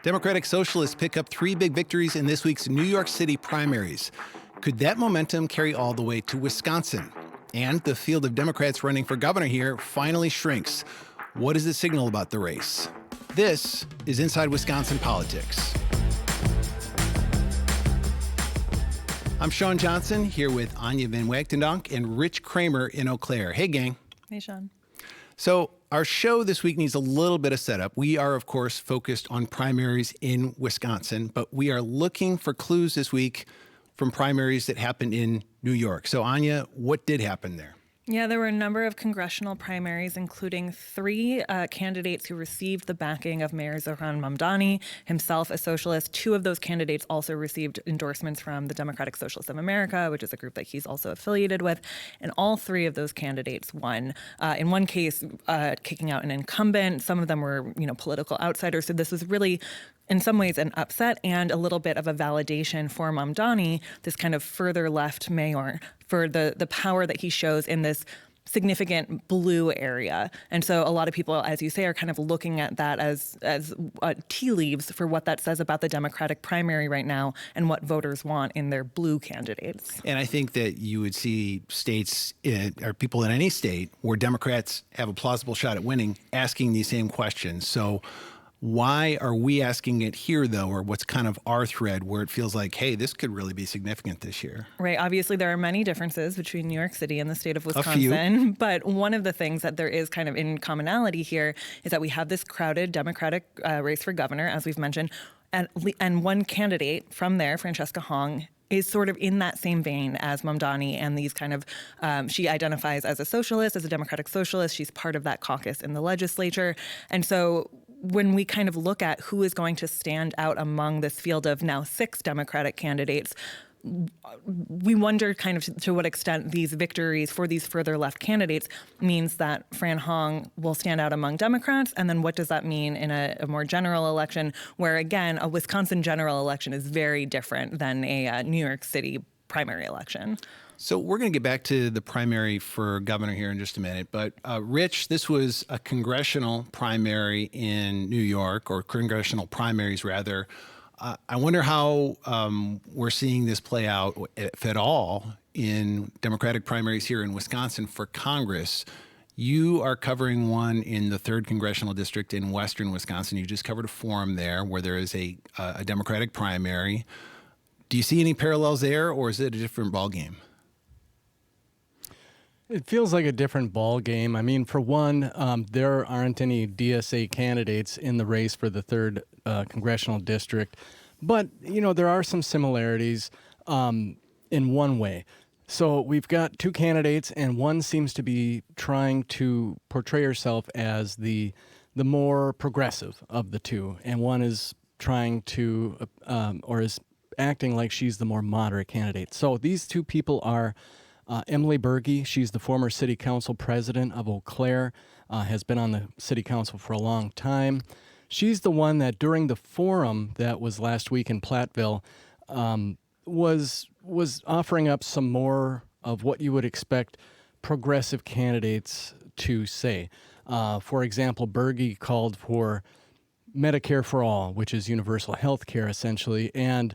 Democratic Socialists pick up 3 big victories in this week's New York City primaries. Could that momentum carry all the way to Wisconsin? And the field of Democrats running for governor here finally shrinks. What does it signal about the race? This is Inside Wisconsin Politics. I'm Sean Johnson here with Anya Van Wagtendonk and Rich Kramer in Eau Claire. Hey, gang. Hey, Sean. So our show this week needs a little bit of setup. We are, of course, focused on primaries in Wisconsin, but we are looking for clues this week from primaries that happened in New York. So, Anya, what did happen there? Yeah, there were a number of congressional primaries, including 3 candidates who received the backing of Mayor Zohran Mamdani, himself a socialist. 2 of those candidates also received endorsements from the Democratic Socialists of America, which is a group that he's also affiliated with. And all 3 of those candidates won. In one case, kicking out an incumbent. Some of them were, political outsiders. So this was really, in some ways, an upset and a little bit of a validation for Mamdani, this kind of further left mayor, for the power that he shows in this significant blue area. And so a lot of people, as you say, are kind of looking at that as tea leaves for what that says about the Democratic primary right now and what voters want in their blue candidates. And I think that you would see states or people in any state where Democrats have a plausible shot at winning asking these same questions. So why are we asking it here, though, or what's kind of our thread where it feels like, hey, this could really be significant this year? Right. Obviously, there are many differences between New York City and the state of Wisconsin. But one of the things that there is kind of in commonality here is that we have this crowded Democratic race for governor, as we've mentioned, and one candidate from there, Francesca Hong, is sort of in that same vein as Mamdani and these kind of, she identifies as a socialist, as a Democratic socialist. She's part of that caucus in the legislature. And so when we kind of look at who is going to stand out among this field of now 6 Democratic candidates, we wonder kind of to what extent these victories for these further left candidates means that Fran Hong will stand out among Democrats. And then what does that mean in a more general election where, again, a Wisconsin general election is very different than a New York City primary election? So we're going to get back to the primary for governor here in just a minute. But Rich, this was a congressional primary in New York, or congressional primaries, rather. I wonder how we're seeing this play out, if at all, in Democratic primaries here in Wisconsin for Congress. You are covering one in the 3rd Congressional District in western Wisconsin. You just covered a forum there where there is a Democratic primary. Do you see any parallels there, or is it a different ballgame? It feels like a different ball game. I mean, for one, there aren't any DSA candidates in the race for the 3rd congressional district, but there are some similarities in one way. So we've got 2 candidates, and one seems to be trying to portray herself as the more progressive of the 2, and one is trying to or is acting like she's the more moderate candidate. So these 2 people are Emily Berge. She's the former city council president of Eau Claire, has been on the city council for a long time. She's the one that during the forum that was last week in Platteville was offering up some more of what you would expect progressive candidates to say. For example, Berge called for Medicare for all, which is universal health care essentially, and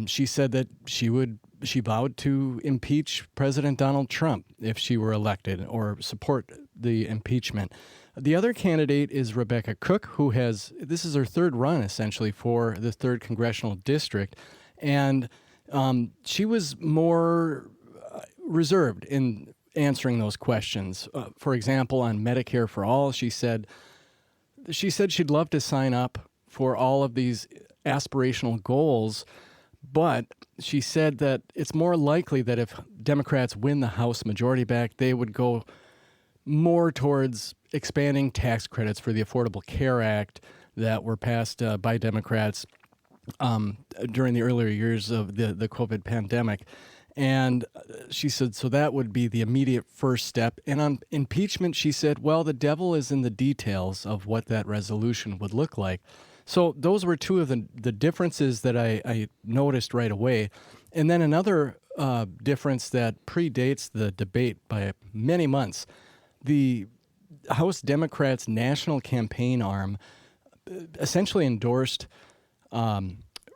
she said that she vowed to impeach President Donald Trump if she were elected, or support the impeachment. The other candidate is Rebecca Cook, who this is her 3rd run essentially for the 3rd congressional district, and she was more reserved in answering those questions. For example, on Medicare for all, she said she'd love to sign up for all of these aspirational goals, but she said that it's more likely that if Democrats win the House majority back, they would go more towards expanding tax credits for the Affordable Care Act that were passed by Democrats during the earlier years of the COVID pandemic. And she said, so that would be the immediate first step. And on impeachment, she said, well, the devil is in the details of what that resolution would look like. So those were 2 of the differences that I noticed right away. And then another difference that predates the debate by many months. The House Democrats' national campaign arm essentially endorsed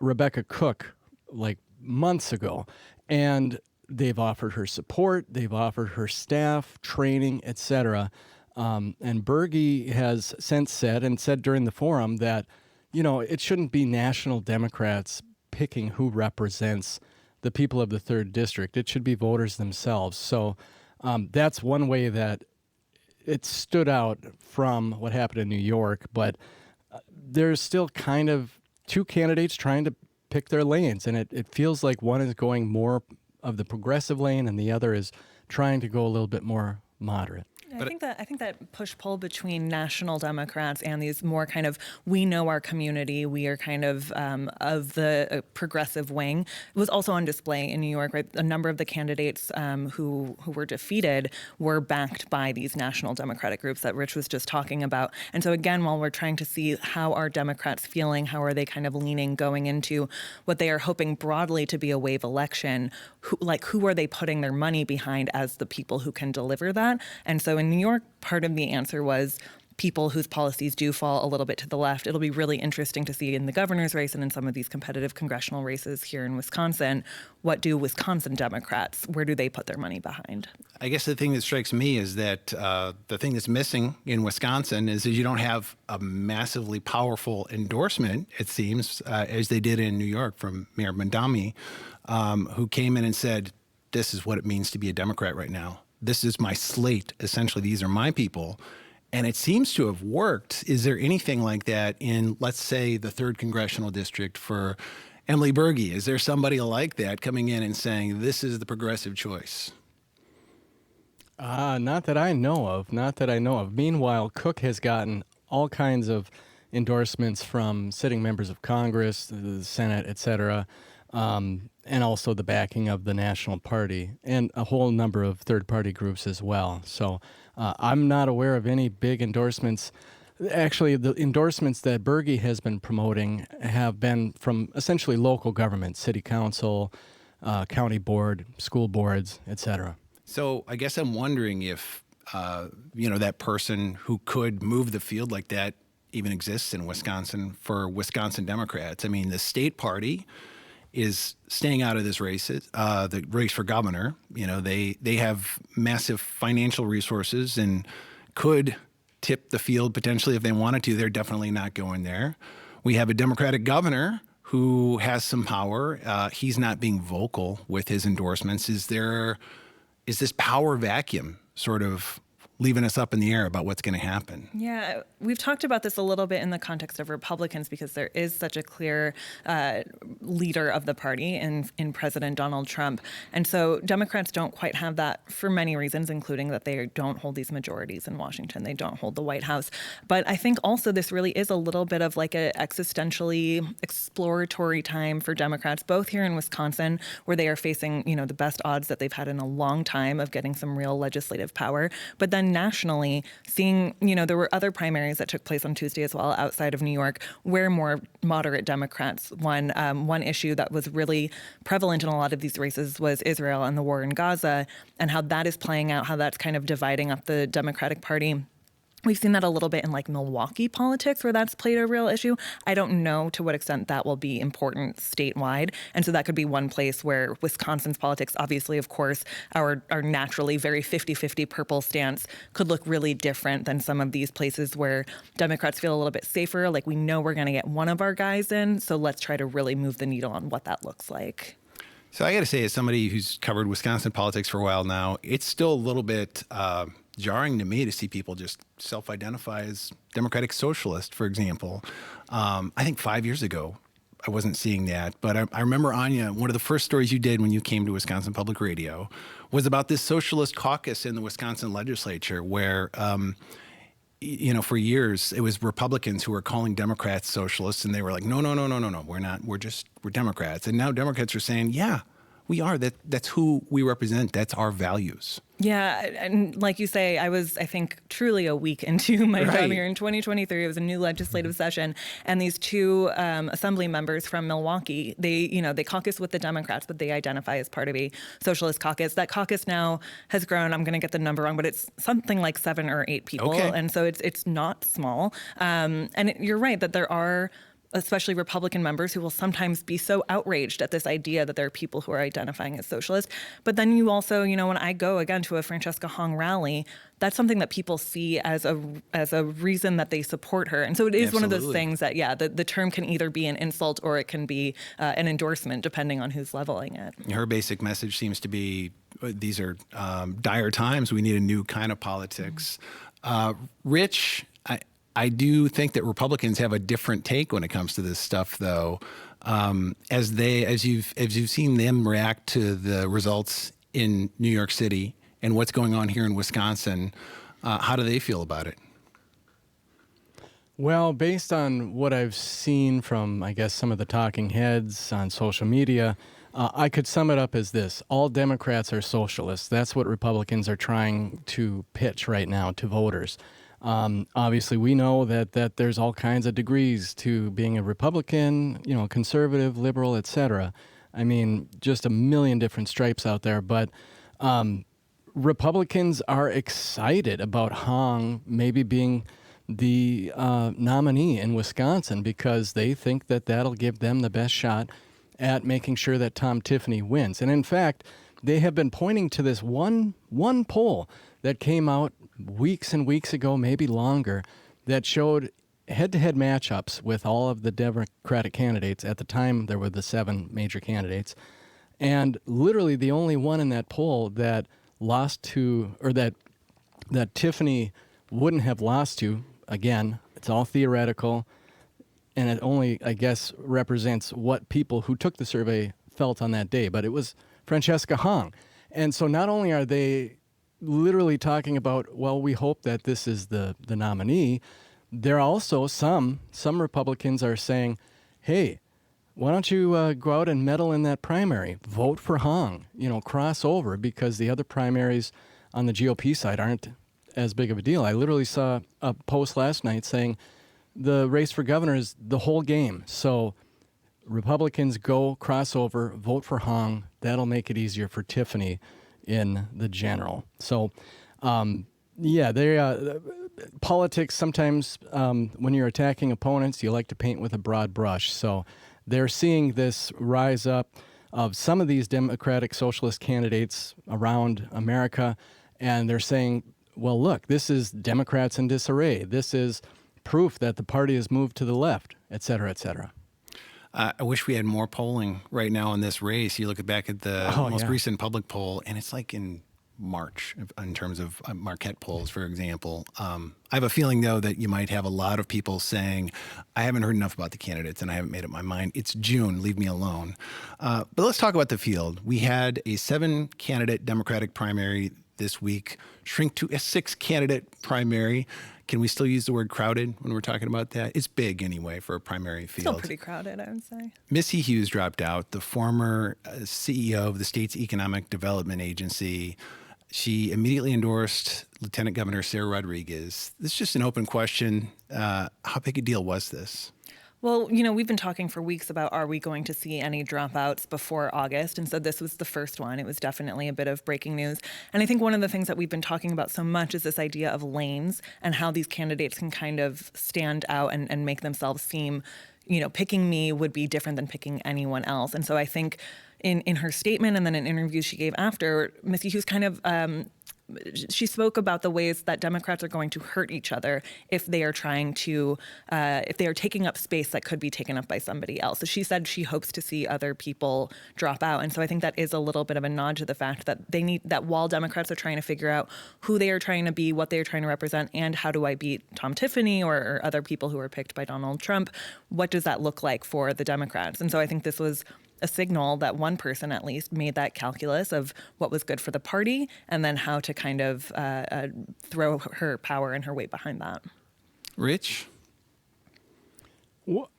Rebecca Cook like months ago, and they've offered her support, they've offered her staff training, etc. And Berge has since said during the forum that, it shouldn't be national Democrats picking who represents the people of the 3rd District. It should be voters themselves. So that's one way that it stood out from what happened in New York, but there's still kind of two candidates trying to pick their lanes, and it feels like one is going more of the progressive lane and the other is trying to go a little bit more moderate. I think that push-pull between national Democrats and these more kind of, we know our community, we are kind of the progressive wing, was also on display in New York. Right, a number of the candidates who were defeated were backed by these national Democratic groups that Rich was just talking about. And so again, while we're trying to see how are Democrats feeling, how are they kind of leaning going into what they are hoping broadly to be a wave election, who are they putting their money behind as the people who can deliver that? And so in New York, part of the answer was people whose policies do fall a little bit to the left. It'll be really interesting to see in the governor's race and in some of these competitive congressional races here in Wisconsin, what do Wisconsin Democrats, where do they put their money behind? I guess the thing that strikes me is that the thing that's missing in Wisconsin is that you don't have a massively powerful endorsement, it seems, as they did in New York from Mayor Mondami, who came in and said, this is what it means to be a Democrat right now. This is my slate. Essentially, these are my people. And it seems to have worked. Is there anything like that in, let's say, the 3rd Congressional District for Emily Berge? Is there somebody like that coming in and saying, this is the progressive choice? Not that I know of. Meanwhile, Cook has gotten all kinds of endorsements from sitting members of Congress, the Senate, et cetera, and also the backing of the National Party and a whole number of third-party groups as well. So I'm not aware of any big endorsements. Actually, the endorsements that Berge has been promoting have been from essentially local government, city council, county board, school boards, et cetera. So I guess I'm wondering if, that person who could move the field like that even exists in Wisconsin for Wisconsin Democrats. I mean, the state party is staying out of this race, the race for governor. They have massive financial resources and could tip the field potentially if they wanted to. They're definitely not going there. We have a Democratic governor who has some power. He's not being vocal with his endorsements. Is this power vacuum sort of leaving us up in the air about what's going to happen? Yeah, we've talked about this a little bit in the context of Republicans because there is such a clear leader of the party in President Donald Trump. And so Democrats don't quite have that for many reasons, including that they don't hold these majorities in Washington. They don't hold the White House. But I think also this really is a little bit of like a existentially exploratory time for Democrats, both here in Wisconsin, where they are facing, the best odds that they've had in a long time of getting some real legislative power. But then nationally, seeing, there were other primaries that took place on Tuesday as well outside of New York, where more moderate Democrats won. One issue that was really prevalent in a lot of these races was Israel and the war in Gaza, and how that is playing out, how that's kind of dividing up the Democratic Party. We've seen that a little bit in like Milwaukee politics where that's played a real issue. I don't know to what extent that will be important statewide. And so that could be one place where Wisconsin's politics, obviously, of course, our naturally very 50-50 purple stance could look really different than some of these places where Democrats feel a little bit safer. Like we know we're going to get one of our guys in. So let's try to really move the needle on what that looks like. So I got to say, as somebody who's covered Wisconsin politics for a while now, it's still a little bit jarring to me to see people just self-identify as Democratic Socialist, for example. I think 5 years ago, I wasn't seeing that. But I remember, Anya, one of the first stories you did when you came to Wisconsin Public Radio was about this socialist caucus in the Wisconsin legislature where, for years, it was Republicans who were calling Democrats socialists. And they were like, no, we're not. We're Democrats. And now Democrats are saying, yeah, we are. That's who we represent. That's our values. Yeah, and like you say, I think, truly a week into my job here in 2023. It was a new legislative session, and these two assembly members from Milwaukee, they caucus with the Democrats, but they identify as part of a socialist caucus. That caucus now has grown. I'm going to get the number wrong, but it's something like 7 or 8 people, and so it's not small. And you're right that there are especially Republican members who will sometimes be so outraged at this idea that there are people who are identifying as socialist. But then you also, when I go again to a Francesca Hong rally, that's something that people see as a reason that they support her. And so it is one of those things that, the term can either be an insult or it can be an endorsement, depending on who's leveling it. Her basic message seems to be, these are dire times. We need a new kind of politics. Rich, I do think that Republicans have a different take when it comes to this stuff, though. As you've seen them react to the results in New York City and what's going on here in Wisconsin, how do they feel about it? Well, based on what I've seen from, I guess, some of the talking heads on social media, I could sum it up as this: all Democrats are socialists. That's what Republicans are trying to pitch right now to voters. Obviously, we know that there's all kinds of degrees to being a Republican, conservative, liberal, etc. I mean, just a million different stripes out there. But Republicans are excited about Hong maybe being the nominee in Wisconsin because they think that that'll give them the best shot at making sure that Tom Tiffany wins. And in fact, they have been pointing to this one poll that came out weeks and weeks ago, maybe longer, that showed head-to-head matchups with all of the Democratic candidates. At the time, there were the 7 major candidates. And literally the only one in that poll that lost to, or that Tiffany wouldn't have lost to, again, it's all theoretical, and it only, I guess, represents what people who took the survey felt on that day. But it was Francesca Hong. And so not only are they literally talking about, well, we hope that this is the nominee, there are also some Republicans are saying, hey, why don't you go out and meddle in that primary? Vote for Hong, cross over, because the other primaries on the GOP side aren't as big of a deal. I literally saw a post last night saying the race for governor is the whole game. So Republicans go crossover, vote for Hong. That'll make it easier for Tiffany in the general. So, politics sometimes, when you're attacking opponents, you like to paint with a broad brush. So they're seeing this rise up of some of these Democratic socialist candidates around America, and they're saying, well, look, this is Democrats in disarray. This is proof that the party has moved to the left, et cetera, et cetera. I wish we had more polling right now in this race. You look back at the most recent public poll, and it's like in March in terms of Marquette polls, for example. I have a feeling, though, that you might have a lot of people saying, I haven't heard enough about the candidates and I haven't made up my mind. It's June. Leave me alone. But let's talk about the field. We had a 7-candidate Democratic primary this week shrink to a 6-candidate primary. Can we still use the word crowded when we're talking about that? It's big anyway for a primary field. Still pretty crowded, I would say. Missy Hughes dropped out, the former CEO of the state's Economic Development Agency. She immediately endorsed Lieutenant Governor Sarah Rodriguez. This is just an open question. How big a deal was this? Well, we've been talking for weeks about, are we going to see any dropouts before August? And so this was the first one. It was definitely a bit of breaking news. And I think one of the things that we've been talking about so much is this idea of lanes and how these candidates can kind of stand out and make themselves seem, picking me would be different than picking anyone else. And so I think in her statement and then in interviews she gave after, Missy Hughes kind of she spoke about the ways that Democrats are going to hurt each other if they are trying to, if they are taking up space that could be taken up by somebody else. So she said she hopes to see other people drop out. And so I think that is a little bit of a nod to the fact that they need, that while Democrats are trying to figure out who they are trying to be, what they are trying to represent, and how do I beat Tom Tiffany or other people who were picked by Donald Trump, what does that look like for the Democrats? And so I think this was a signal that one person at least made that calculus of what was good for the party and then how to kind of throw her power and her weight behind that. Rich? Well,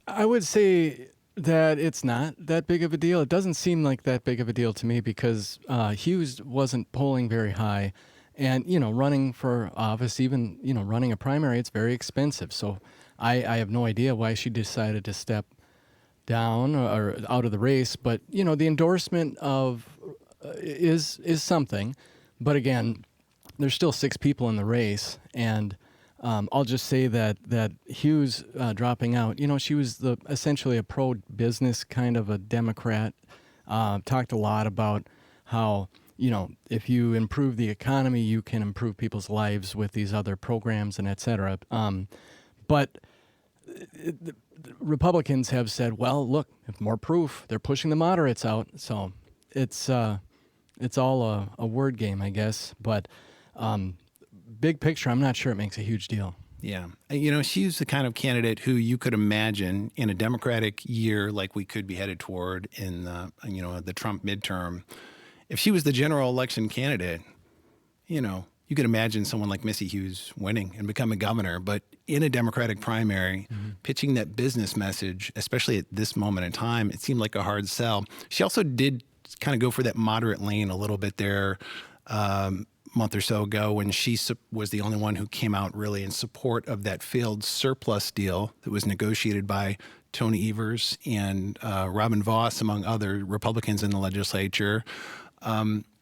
I would say that it's not that big of a deal. It doesn't seem like that big of a deal to me because Hughes wasn't polling very high. And, running for office, even, running a primary, it's very expensive. So I have no idea why she decided to step down or out of the race, but the endorsement of is something. But again, there's still 6 people in the race, and I'll just say that Hughes dropping out, she was essentially a pro-business kind of a Democrat. Talked a lot about how, if you improve the economy, you can improve people's lives with these other programs and et cetera. But the Republicans have said, well, look, if more proof, they're pushing the moderates out. So it's all a word game, I guess. But big picture, I'm not sure it makes a huge deal. Yeah. She's the kind of candidate who you could imagine in a Democratic year like we could be headed toward in the Trump midterm. If she was the general election candidate, you could imagine someone like Missy Hughes winning and becoming governor. But in a Democratic primary, pitching that business message, especially at this moment in time, it seemed like a hard sell. She also did kind of go for that moderate lane a little bit there. Month or so ago when she was the only one who came out really in support of that failed surplus deal that was negotiated by Tony Evers and Robin Vos, among other Republicans in the legislature.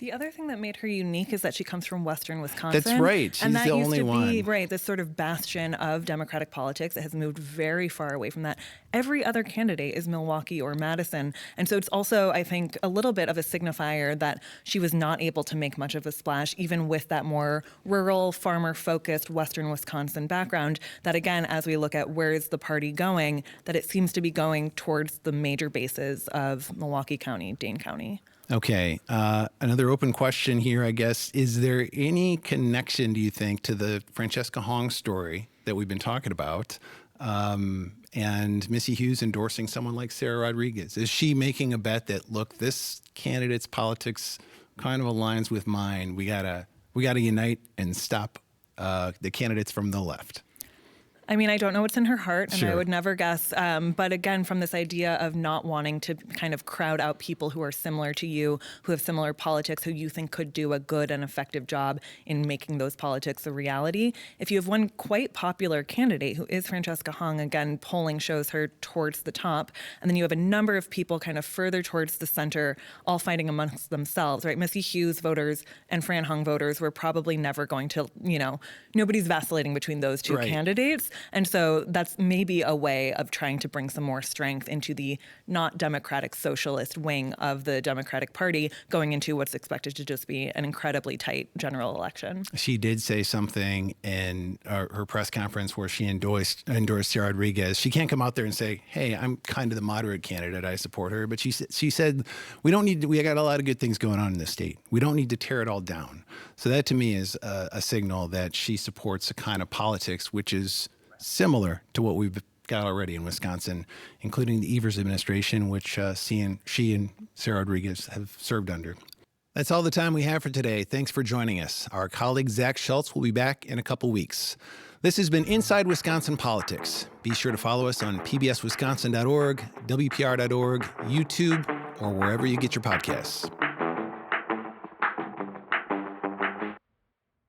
The other thing that made her unique is that she comes from Western Wisconsin. That's right. She's and that the used only to be, one. right, this sort of bastion of Democratic politics. It has moved very far away from that. Every other candidate is Milwaukee or Madison. And so it's also, I think, a little bit of a signifier that she was not able to make much of a splash, even with that more rural, farmer-focused Western Wisconsin background, that again, as we look at where is the party going, that it seems to be going towards the major bases of Milwaukee County, Dane County. Okay. Another open question here, I guess. Is there any connection, do you think, to the Francesca Hong story that we've been talking about and Missy Hughes endorsing someone like Sarah Rodriguez? Is she making a bet that, look, this candidate's politics kind of aligns with mine. We gotta unite and stop the candidates from the left? I mean, I don't know what's in her heart, and Sure. I would never guess. But again, from this idea of not wanting to kind of crowd out people who are similar to you, who have similar politics, who you think could do a good and effective job in making those politics a reality. If you have one quite popular candidate, who is Francesca Hong, again, polling shows her towards the top, and then you have a number of people kind of further towards the center, all fighting amongst themselves, right? Missy Hughes voters and Fran Hong voters were probably never going to, nobody's vacillating between those two Right. candidates. And so that's maybe a way of trying to bring some more strength into the not democratic socialist wing of the Democratic Party going into what's expected to just be an incredibly tight general election. She did say something in her press conference where she endorsed Sarah Rodriguez. She can't come out there and say, hey, I'm kind of the moderate candidate. I support her. But she said, we got a lot of good things going on in this state. We don't need to tear it all down. So that to me is a signal that she supports a kind of politics which is similar to what we've got already in Wisconsin, including the Evers administration, which she and Sarah Rodriguez have served under. That's all the time we have for today. Thanks for joining us. Our colleague Zach Schultz will be back in a couple weeks. This has been Inside Wisconsin Politics. Be sure to follow us on pbswisconsin.org, wpr.org, YouTube, or wherever you get your podcasts.